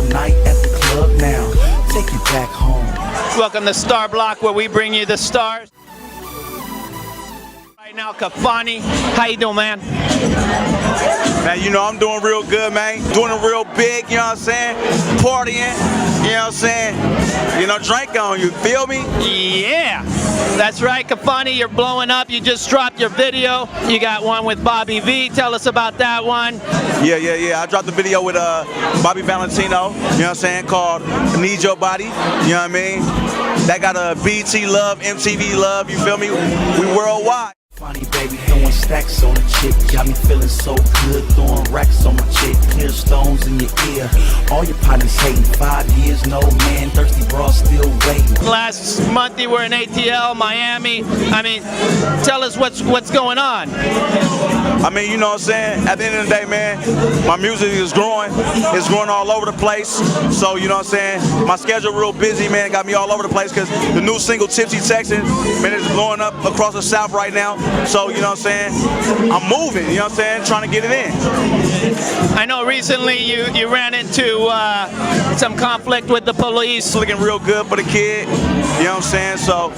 night at the club now. Take you back home. Welcome to Star Block, where we bring you the stars. Right now, Kafani. How you doing, man? Man, you know, I'm doing real good, man. Doing it real big, you know what I'm saying? Partying, you know what I'm saying? You know, drink on, you feel me? Yeah, that's right, Kafani. You're blowing up. You just dropped your video. You got one with Bobby V. Tell us about that one. Yeah. I dropped the video with Bobby Valentino, you know what I'm saying, called Need Your Body, you know what I mean? That got a BT love, MTV love, you feel me? We worldwide. Funny baby, throwing stacks on the chick, got me feeling so good, throwing racks on my chick, clear stones in your ear, all your partners hating, 5 years, no man, thirsty bra still waiting. Last month you were in ATL, Miami. I mean, tell us what's going on. I mean, you know what I'm saying? At the end of the day, man, my music is growing. It's growing all over the place. So, you know what I'm saying? My schedule real busy, man. Got me all over the place because the new single, Tipsy Texan, man, it's blowing up across the South right now. So, you know what I'm saying? I'm moving, you know what I'm saying? Trying to get it in. I know recently you ran into some conflict with the police. It's looking real good for the kid, you know what I'm saying? So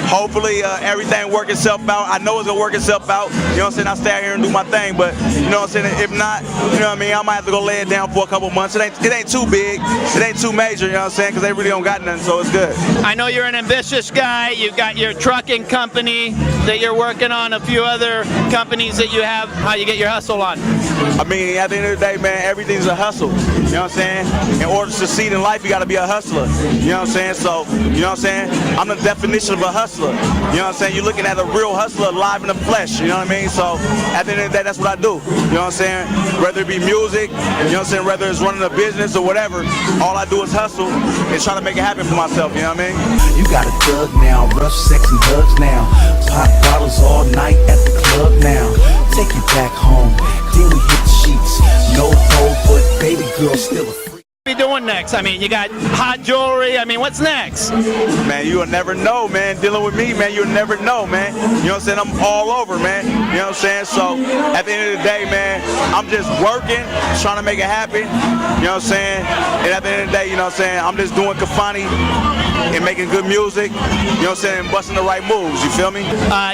hopefully everything work itself out. I know it's gonna work itself out, you know what I'm saying? I stay out here and do my thing, but you know what I'm saying? If not, you know what I mean? I might have to go lay it down for a couple months. It ain't too big, it ain't too major, you know what I'm saying? Because they really don't got nothing, so it's good. I know you're an ambitious guy. You've got your trucking company that you're working on, a few other companies that you have. How you get your hustle on? I mean, at the end of the day, man, everything's a hustle. You know what I'm saying? In order to succeed in life, you got to be a hustler. You know what I'm saying? So, you know what I'm saying? I'm the definition of a hustler. You know what I'm saying? You're looking at a real hustler live in the flesh. You know what I mean? So, at the end of the day, that's what I do. You know what I'm saying? Whether it be music, you know what I'm saying? Whether it's running a business or whatever, all I do is hustle and try to make it happen for myself. You know what I mean? You got a thug now, rough sex and hugs now. Pop bottles all night at the club now. Take you back home, then we hit the sheets. No hold, but baby girl still a freak. What are you doing next? I mean, you got hot jewelry. I mean, what's next? Man, you'll never know, man. Dealing with me, man, you'll never know, man. You know what I'm saying? I'm all over, man. You know what I'm saying? So, at the end of the day, man, I'm just working, trying to make it happen. You know what I'm saying? And at the end of the day, you know what I'm saying? I'm just doing Kafani and making good music, you know what I'm saying, and busting the right moves, you feel me?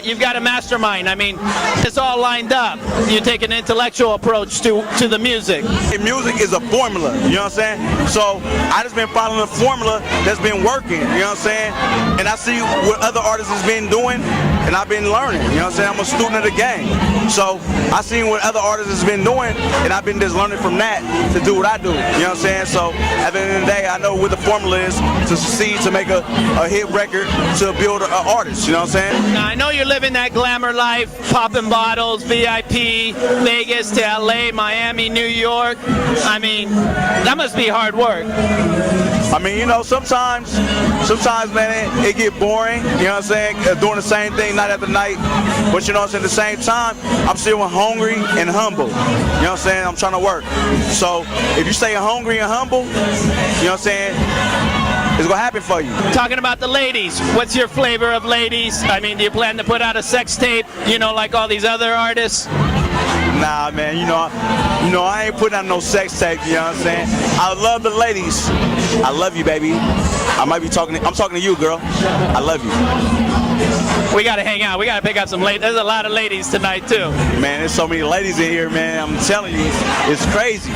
You've got a mastermind. I mean, it's all lined up. You take an intellectual approach to the music. And music is a formula, you know what I'm saying? So I just been following the formula that's been working, you know what I'm saying? And I see what other artists has been doing, and I've been learning, you know what I'm saying? I'm a student of the game. So I seen what other artists has been doing, and I've been just learning from that to do what I do, you know what I'm saying? So at the end of the day, I know what the formula is to succeed, to make a hit record, to build an artist, you know what I'm saying? Now, I know you're living that glamour life, popping bottles, VIP, Vegas to LA, Miami, New York. I mean, that must be hard work. I mean, you know, sometimes, man, it get boring, you know what I'm saying, doing the same thing night after night. But you know what I'm saying, at the same time, I'm still hungry and humble. You know what I'm saying? I'm trying to work. So if you stay hungry and humble, you know what I'm saying, it's gonna happen for you. Talking about the ladies, what's your flavor of ladies? I mean, do you plan to put out a sex tape, you know, like all these other artists? Nah, man, you know, I ain't putting out no sex tape, you know what I'm saying? I love the ladies. I love you, baby. I'm talking to you, girl. I love you. We gotta hang out. We gotta pick up some ladies. There's a lot of ladies tonight too. Man, there's so many ladies in here, man. I'm telling you, it's crazy.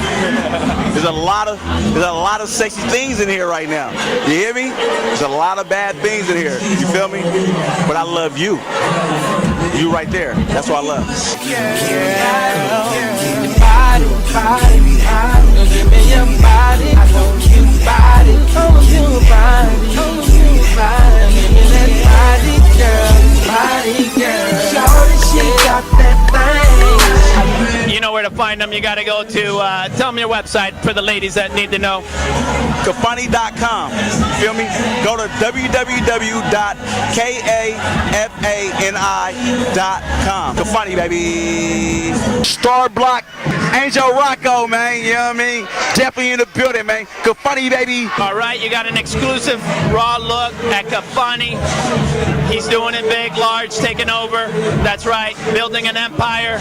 There's a lot of sexy things in here right now. You hear me? There's a lot of bad things in here. You feel me? But I love you. You right there. That's what I love. Give me your body. I want you body. I want you body. I want you body. Give me that body, girl. Body, girl. Shorty, she got that thing. You know where to find them. You gotta go to, tell them your website for the ladies that need to know. Kafani.com. Feel me? Go to www.kafani.com. Kafani, baby. Star Block. Angel Rocco, man, you know what I mean? Definitely in the building, man. Kafani, baby. All right, you got an exclusive raw look at Kafani. He's doing it big, large, taking over. That's right, building an empire.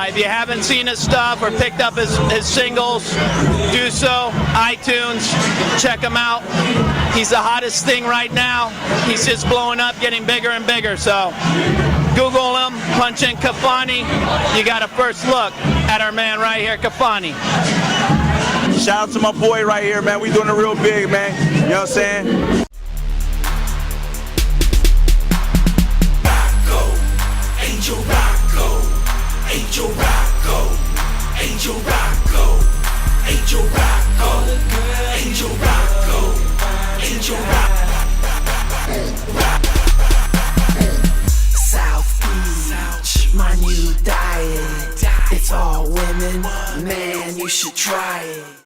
If you haven't seen his stuff or picked up his singles, do so. iTunes, check him out. He's the hottest thing right now. He's just blowing up, getting bigger and bigger. So Google him, punch in Kafani. You got a first look at our man right here, Kafani. Shout out to my boy right here, man. We doing it real big, man. You know what I'm saying? Angel Rocco, Angel Rocco, Angel Rocco, Angel Rocco, Angel Rocco, Angel Rocco. South Beach, my new diet. It's all women, man, you should try it.